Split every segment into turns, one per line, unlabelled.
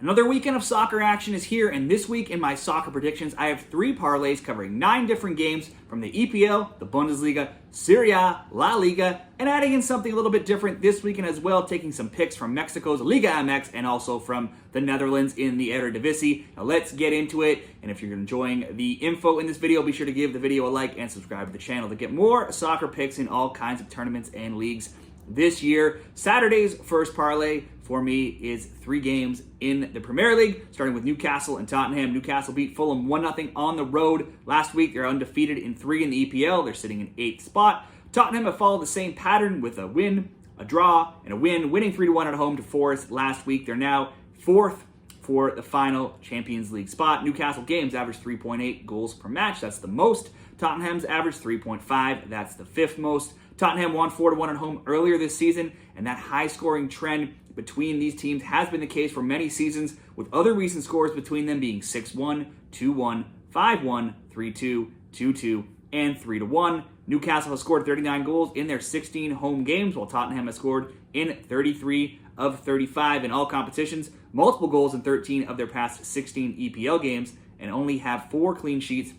Another weekend of soccer action is here, and this week in my soccer predictions, I have 3 parlays covering 9 different games from the EPL, the Bundesliga, Serie A, La Liga, and adding in something a little bit different this weekend as well, taking some picks from Mexico's Liga MX and also from the Netherlands in the Eredivisie. Now let's get into it, and if you're enjoying the info in this video, be sure to give the video a like and subscribe to the channel to get more soccer picks in all kinds of tournaments and leagues this year. Saturday's first parlay for me is 3 games in the Premier League, starting with Newcastle and Tottenham. Newcastle beat Fulham 1-0 on the road last week. They're undefeated in 3 in the EPL. They're sitting in 8th spot. Tottenham have followed the same pattern with a win, a draw, and a win, winning 3-1 at home to Forest last week. They're now 4th for the final Champions League spot. Newcastle games average 3.8 goals per match. That's the most. Tottenham's average 3.5. That's the 5th most. Tottenham won 4-1 at home earlier this season, and that high-scoring trend between these teams has been the case for many seasons, with other recent scores between them being 6-1, 2-1, 5-1, 3-2, 2-2, and 3-1. Newcastle has scored 39 goals in their 16 home games, while Tottenham has scored in 33 of 35 in all competitions, multiple goals in 13 of their past 16 EPL games, and only have 4 clean sheets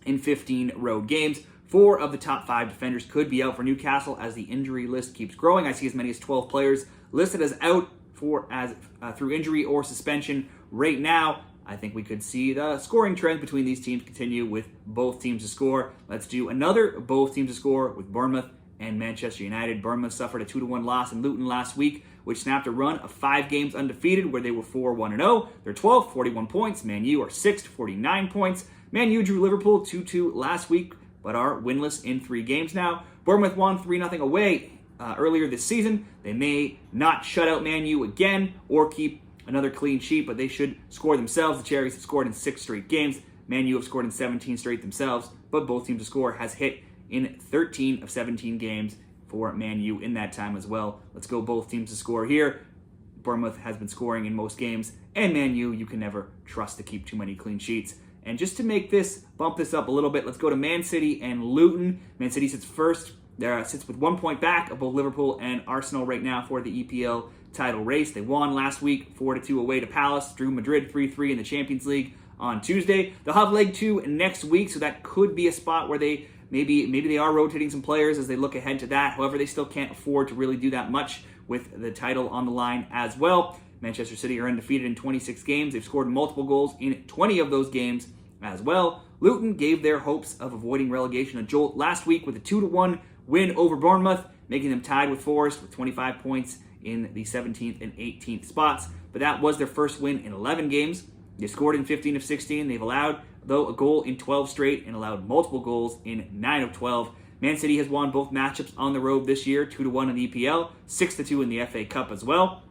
in 15 road games. 4 of the top 5 defenders could be out for Newcastle as the injury list keeps growing. I see as many as 12 players listed as out through injury or suspension right now. I think we could see the scoring trend between these teams continue with both teams to score. Let's do another both teams to score with Bournemouth and Manchester United. Bournemouth suffered a 2-1 loss in Luton last week, which snapped a run of 5 games undefeated where they were 4-1-0. They're 12th, 41 points. Man U are 6th, 49 points. Man U drew Liverpool 2-2 last week, but are winless in 3 games now. Bournemouth won 3-0 away earlier this season. They may not shut out Man U again or keep another clean sheet, but they should score themselves. The Cherries have scored in 6 straight games. Man U have scored in 17 straight themselves, but both teams to score has hit in 13 of 17 games for Man U in that time as well. Let's go both teams to score here. Bournemouth has been scoring in most games, and Man U, you can never trust to keep too many clean sheets. And just to bump this up a little bit, let's go to Man City and Luton. Man City sits first. Sits with 1 point back of both Liverpool and Arsenal right now for the EPL title race. They won last week 4-2 away to Palace, drew Madrid 3-3 in the Champions League on Tuesday. They'll have leg 2 next week, so that could be a spot where they maybe they are rotating some players as they look ahead to that. However, they still can't afford to really do that much with the title on the line as well. Manchester City are undefeated in 26 games. They've scored multiple goals in 20 of those games as well. Luton gave their hopes of avoiding relegation a jolt last week with a 2-1 win over Bournemouth, making them tied with Forest with 25 points in the 17th and 18th spots. But that was their first win in 11 games. They scored in 15 of 16. They've allowed, though, a goal in 12 straight and allowed multiple goals in 9 of 12. Man City has won both matchups on the road this year, 2-1 in the EPL, 6-2 in the FA Cup as well.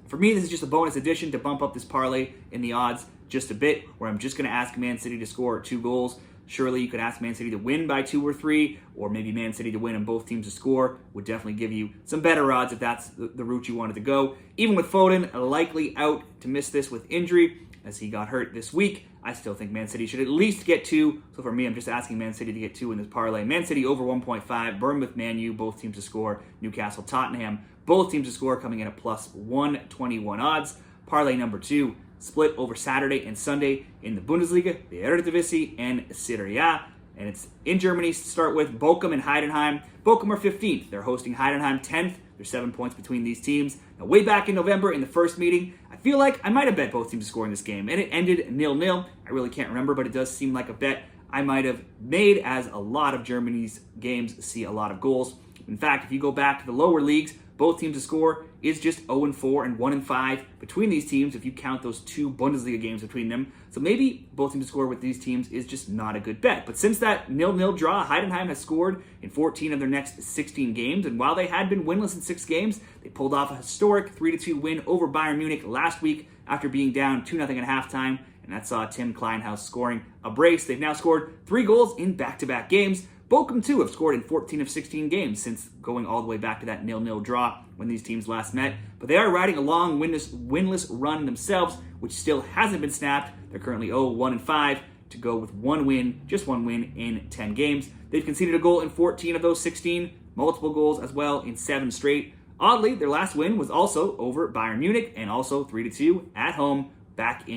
For me, this is just a bonus addition to bump up this parlay in the odds just a bit, where I'm just going to ask Man City to score 2 goals. Surely you could ask Man City to win by 2 or 3, or maybe Man City to win and both teams to score would definitely give you some better odds if that's the route you wanted to go. Even with Foden likely out to miss this with injury, as he got hurt this week, I still think Man City should at least get 2. So for me, I'm just asking Man City to get 2 in this parlay. Man City over 1.5, Bournemouth, Man U, both teams to score. Newcastle, Tottenham, both teams to score, coming in at plus 121 odds. Parlay number 2, split over Saturday and Sunday in the Bundesliga, the Eredivisie, and Serie A. And it's in Germany to start with Bochum and Heidenheim. Bochum are 15th. They're hosting Heidenheim 10th. There's 7 points between these teams. Now, way back in November in the first meeting, I feel like I might have bet both teams to score in this game, and it ended 0-0. I really can't remember, but it does seem like a bet I might have made, as a lot of Germany's games see a lot of goals. In fact, if you go back to the lower leagues, both teams to score is just 0-4 and 1-5 between these teams if you count those 2 Bundesliga games between them. So maybe both teams to score with these teams is just not a good bet. But since that 0-0 draw, Heidenheim has scored in 14 of their next 16 games. And while they had been winless in 6 games, they pulled off a historic 3-2 win over Bayern Munich last week after being down 2-0 at halftime. And that saw Tim Kleinhaus scoring a brace. They've now scored 3 goals in back-to-back games. Bochum, too, have scored in 14 of 16 games since going all the way back to that 0-0 draw when these teams last met. But they are riding a long winless run themselves, which still hasn't been snapped. They're currently 0-1-5 to go with 1 win, just 1 win in 10 games. They've conceded a goal in 14 of those 16, multiple goals as well in 7 straight. Oddly, their last win was also over Bayern Munich and also 3-2 at home back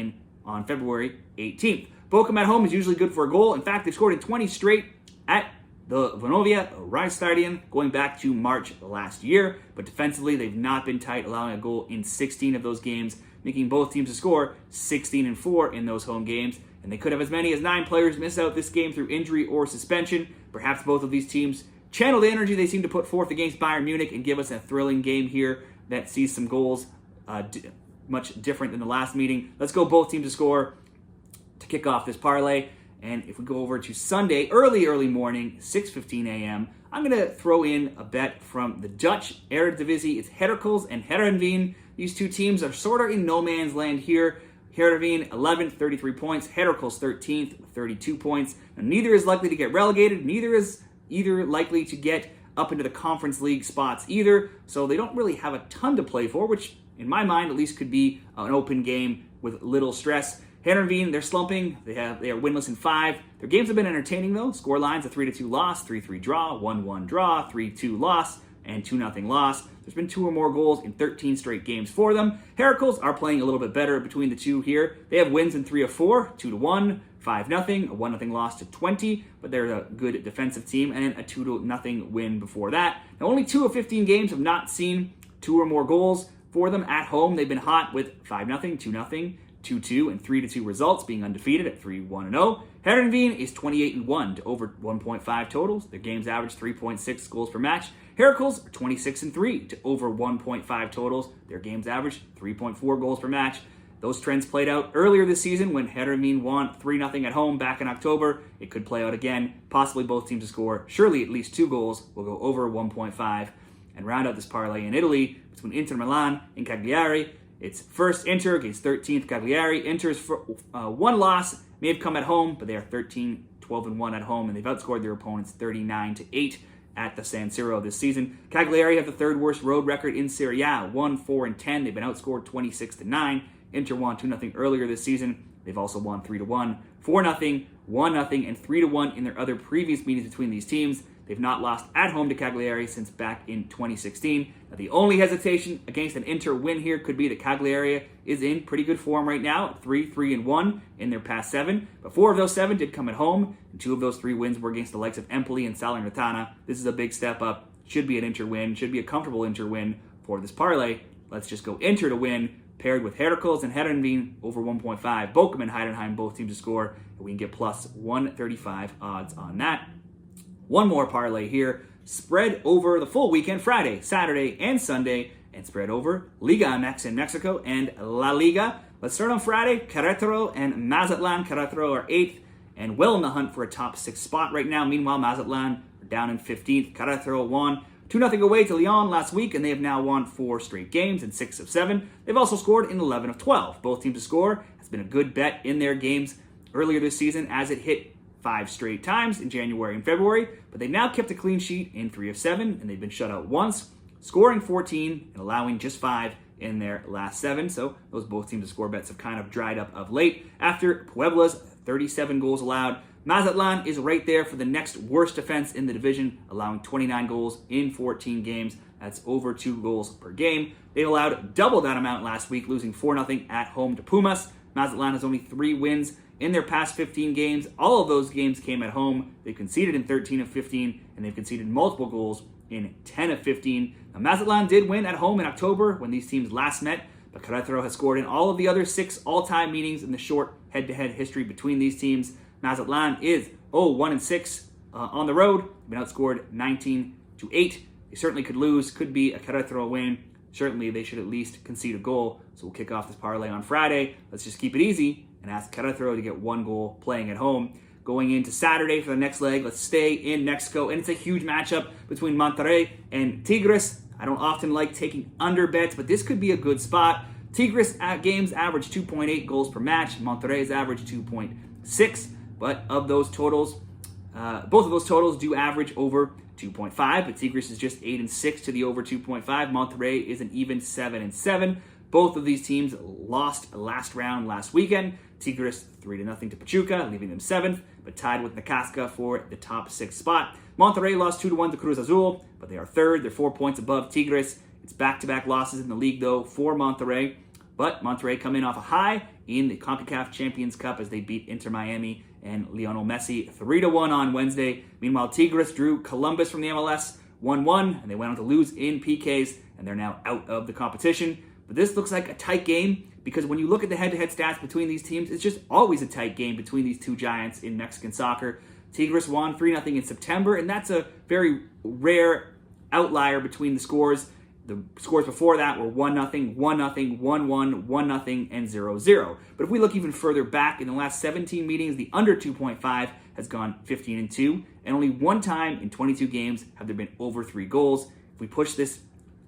on February 18th. Bochum at home is usually good for a goal. In fact, they've scored in 20 straight at the Vonovia Stadion going back to March last year. But defensively, they've not been tight, allowing a goal in 16 of those games, making both teams to score 16-4 in those home games. And they could have as many as 9 players miss out this game through injury or suspension. Perhaps both of these teams channel the energy they seem to put forth against Bayern Munich and give us a thrilling game here that sees some goals much different than the last meeting. Let's go both teams to score to kick off this parlay. And if we go over to Sunday, early morning, 6:15 a.m., I'm going to throw in a bet from the Dutch Eredivisie. It's Heracles and Heerenveen. These two teams are sort of in no man's land here. Heerenveen 11th, 33 points. Heracles 13th, 32 points. Now, neither is likely to get relegated. Neither is likely to get up into the Conference League spots either. So they don't really have a ton to play for, which in my mind at least could be an open game with little stress. Heerenveen, they're slumping. They are winless in 5. Their games have been entertaining though. Score lines: a 3-2 loss, 3-3 draw, 1-1 draw, 3-2 loss, and 2-0 loss. There's been 2 or more goals in 13 straight games for them. Heracles are playing a little bit better between the two here. They have wins in 3 of 4, 2-1, 5-0, a 1-0 loss to 20, but they're a good defensive team, and a 2-0 win before that. Now, only 2 of 15 games have not seen 2 or more goals for them at home. They've been hot with 5-0, 2-0, 2-2, and 3-2 results, being undefeated at 3-1-0. Heerenveen is 28-1 to over 1.5 totals. Their games average 3.6 goals per match. Heracles are 26-3 to over 1.5 totals. Their games average 3.4 goals per match. Those trends played out earlier this season when Heerenveen won 3-0 at home back in October. It could play out again, possibly both teams to score surely at least 2 goals. We'll go over 1.5 and round out this parlay in Italy between Inter Milan and Cagliari. It's first Inter against 13th Cagliari. Inter's one loss may have come at home, but they are 13-12-1 at home, and they've outscored their opponents 39-8 at the San Siro this season. Cagliari have the 3rd worst road record in Serie A, 1-4-10. They've been outscored 26-9. Inter won 2-0 earlier this season. They've also won 3-1, 4-0, 1-0, and 3-1 in their other previous meetings between these teams. They've not lost at home to Cagliari since back in 2016. Now, the only hesitation against an Inter win here could be that Cagliari is in pretty good form right now at 3-3-1 in their past 7. But 4 of those 7 did come at home, and 2 of those 3 wins were against the likes of Empoli and Salernitana. This is a big step up. Should be an Inter win. Should be a comfortable Inter win for this parlay. Let's just go Inter to win, paired with Heracles and Heerenveen over 1.5. Bochum and Heidenheim, both teams to score, and we can get plus 135 odds on that. One more parlay here, spread over the full weekend, Friday, Saturday, and Sunday, and spread over Liga MX in Mexico and La Liga. Let's start on Friday. Queretaro and Mazatlan. Queretaro are 8th and well in the hunt for a top 6 spot right now. Meanwhile, Mazatlan are down in 15th. Queretaro won 2-0 away to Lyon last week, and they have now won 4 straight games in 6 of 7. They've also scored in 11 of 12. Both teams to score has been a good bet in their games earlier this season, as it hit 5 straight times in January and February, but they've now kept a clean sheet in 3 of 7, and they've been shut out once, scoring 14 and allowing just 5 in their last 7. So those both teams to score bets have kind of dried up of late. After Puebla's 37 goals allowed, Mazatlan is right there for the next worst defense in the division, allowing 29 goals in 14 games. That's over 2 goals per game. They allowed double that amount last week, losing 4-0 at home to Pumas. Mazatlan has only 3 wins in their past 15 games. All of those games came at home. They've conceded in 13 of 15, and they've conceded multiple goals in 10 of 15. Now, Mazatlan did win at home in October when these teams last met, but Queretaro has scored in all of the other 6 all-time meetings in the short head-to-head history between these teams. Mazatlan is 0-1-6 on the road. They've been outscored 19-8. They certainly could lose, could be a Queretaro win. Certainly, they should at least concede a goal. So we'll kick off this parlay on Friday. Let's just keep it easy and ask Queretaro to get 1 goal playing at home. Going into Saturday for the next leg, let's stay in Mexico. And it's a huge matchup between Monterrey and Tigres. I don't often like taking under bets, but this could be a good spot. Tigres games average 2.8 goals per match. Monterrey's average 2.6. But of those totals, both of those totals do average over 2.5, but Tigres is just 8-6 to the over 2.5. Monterrey is an even 7-7. Both of these teams lost last round last weekend. Tigres 3-0 to Pachuca, leaving them 7th, but tied with Newcastle for the top 6 spot. Monterrey lost 2-1 to Cruz Azul, but they are third. They're 4 points above Tigres. It's back-to-back losses in the league, though, for Monterrey. But Monterrey come in off a high in the CONCACAF Champions Cup as they beat Inter Miami and Lionel Messi 3-1 on Wednesday. Meanwhile, Tigres drew Columbus from the MLS 1-1, and they went on to lose in PKs, and they're now out of the competition. But this looks like a tight game because when you look at the head-to-head stats between these teams, it's just always a tight game between these two giants in Mexican soccer. Tigres won 3-0 in September, and that's a very rare outlier between the scores. The scores before that were 1-0, 1-0, 1-1, 1-0, and 0-0. But if we look even further back, in the last 17 meetings, the under 2.5 has gone 15-2, and only one time in 22 games have there been over 3 goals. If we push this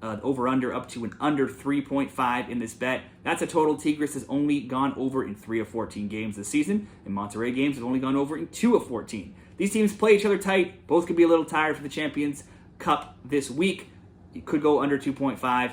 over-under up to an under 3.5 in this bet, that's a total Tigres has only gone over in 3 of 14 games this season, and Monterrey games have only gone over in 2 of 14. These teams play each other tight. Both could be a little tired for the Champions Cup this week. You could go under 2.5,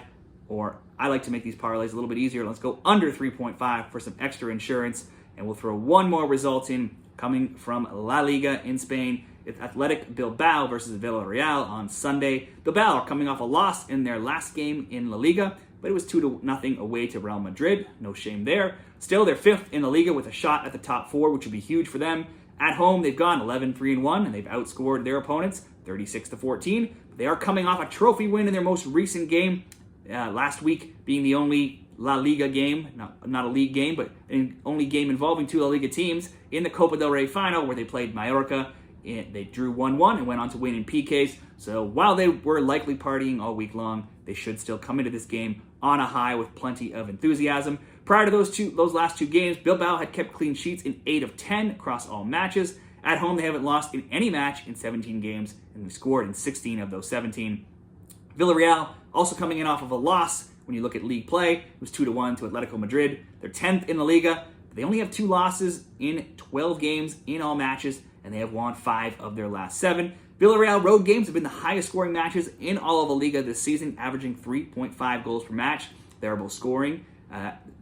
or I like to make these parlays a little bit easier. Let's go under 3.5 for some extra insurance, and we'll throw one more result in coming from La Liga in Spain. It's Athletic Bilbao versus Villarreal on Sunday. Bilbao are coming off a loss in their last game in La Liga, but it was 2-0 away to Real Madrid. No shame there. Still, they're 5th in La Liga with a shot at the top 4, which would be huge for them. At home, they've gone 11-3-1, and they've outscored their opponents 36-14. They are coming off a trophy win in their most recent game, last week being the only La Liga game, not a league game, but an only game involving 2 La Liga teams in the Copa del Rey final where they played Mallorca. They drew 1-1 and went on to win in PKs. So while they were likely partying all week long, they should still come into this game on a high with plenty of enthusiasm. Prior to those last 2 games, Bilbao had kept clean sheets in 8 of 10 across all matches. At home, they haven't lost in any match in 17 games, and they've scored in 16 of those 17. Villarreal also coming in off of a loss. When you look at league play, it was 2-1 to Atletico Madrid. They're 10th in the Liga. They only have 2 losses in 12 games in all matches, and they have won 5 of their last 7. Villarreal road games have been the highest scoring matches in all of La Liga this season, averaging 3.5 goals per match. They're both scoring.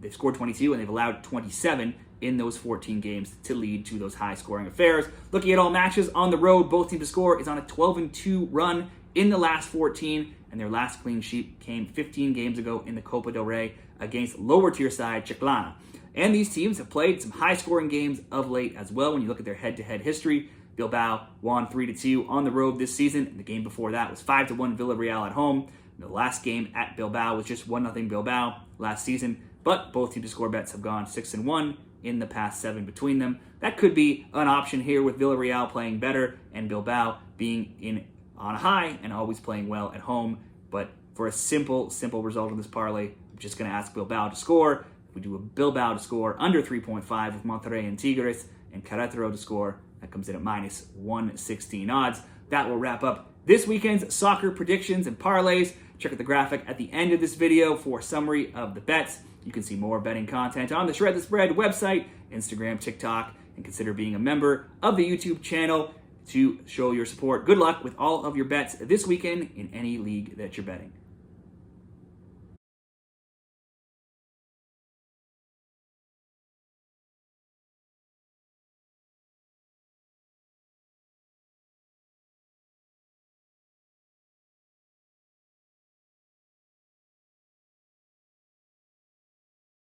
They've scored 22, and they've allowed 27 in those 14 games to lead to those high-scoring affairs. Looking at all matches on the road, both teams to score is on a 12-2 run in the last 14, and their last clean sheet came 15 games ago in the Copa del Rey against lower-tier side Chiclana. And these teams have played some high-scoring games of late as well. When you look at their head-to-head history, Bilbao won 3-2 on the road this season, and the game before that was 5-1 Villarreal at home. The last game at Bilbao was just 1-0 Bilbao last season, but both teams to score bets have gone 6-1 in the past 7 between them. That could be an option here with Villarreal playing better and Bilbao being on a high and always playing well at home. But for a simple result of this parlay, I'm just going to ask Bilbao to score. We do a Bilbao to score under 3.5 with Monterrey and Tigres, and Queretaro to score. That comes in at minus 116 odds. That will wrap up this weekend's soccer predictions and parlays. Check out the graphic at the end of this video for a summary of the bets. You can see more betting content on the Shred the Spread website, Instagram, TikTok, and consider being a member of the YouTube channel to show your support. Good luck with all of your bets this weekend in any league that you're betting.